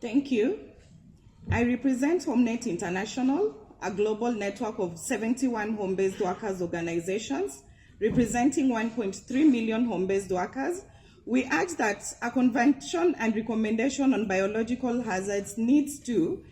Thank you. I represent HomeNet International, a global network of 71 home-based workers organizations representing 1.3 million home-based workers. We urge that a convention and recommendation on biological hazards needs to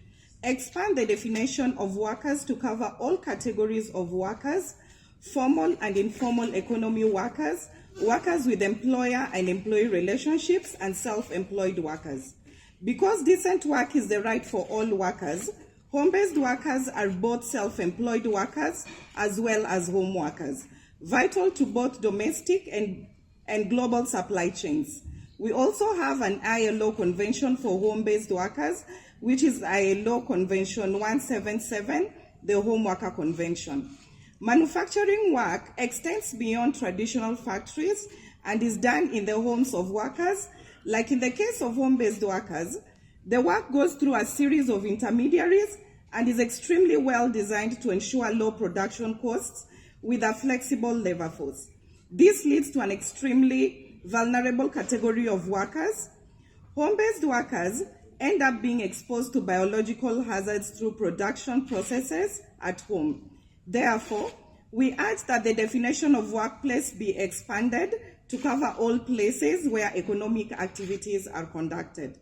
expand the definition of workers to cover all categories of workers, formal and informal economy workers, workers with employer and employee relationships, and self-employed workers. Because decent work is the right for all workers, home-based workers are both self-employed workers as well as home workers, vital to both domestic and global supply chains. We also have an ILO convention for home-based workers, which is ILO Convention 177, the Home Worker Convention. Manufacturing work extends beyond traditional factories and is done in the homes of workers. Like in the case of home-based workers, the work goes through a series of intermediaries and is extremely well designed to ensure low production costs with a flexible labor force. This leads to an extremely vulnerable category of workers. Home-based workers end up being exposed to biological hazards through production processes at home. Therefore, we urge that the definition of workplace be expanded to cover all places where economic activities are conducted.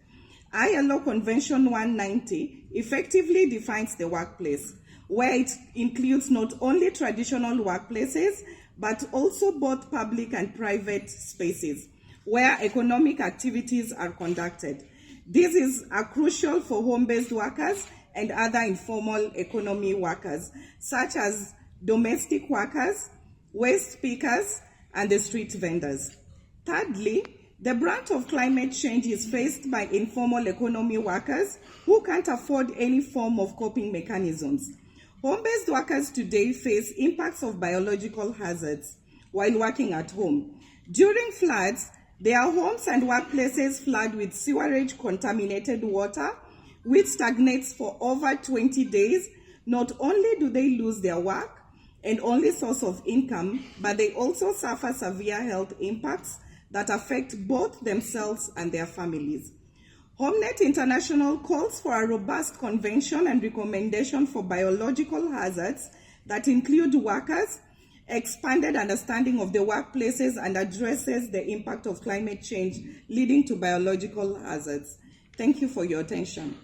ILO Convention 190 effectively defines the workplace, where it includes not only traditional workplaces, but also both public and private spaces, where economic activities are conducted. This is crucial for home-based workers and other informal economy workers, such as domestic workers, waste pickers, and the street vendors. Thirdly, the brunt of climate change is faced by informal economy workers who can't afford any form of coping mechanisms. Home-based workers today face impacts of biological hazards while working at home. During floods, their homes and workplaces flood with sewerage-contaminated water, which stagnates for over 20 days. Not only do they lose their work and only source of income, but they also suffer severe health impacts that affect both themselves and their families. HomeNet International calls for a robust convention and recommendation for biological hazards that include workers, expanded understanding of the workplaces, and addresses the impact of climate change leading to biological hazards. Thank you for your attention.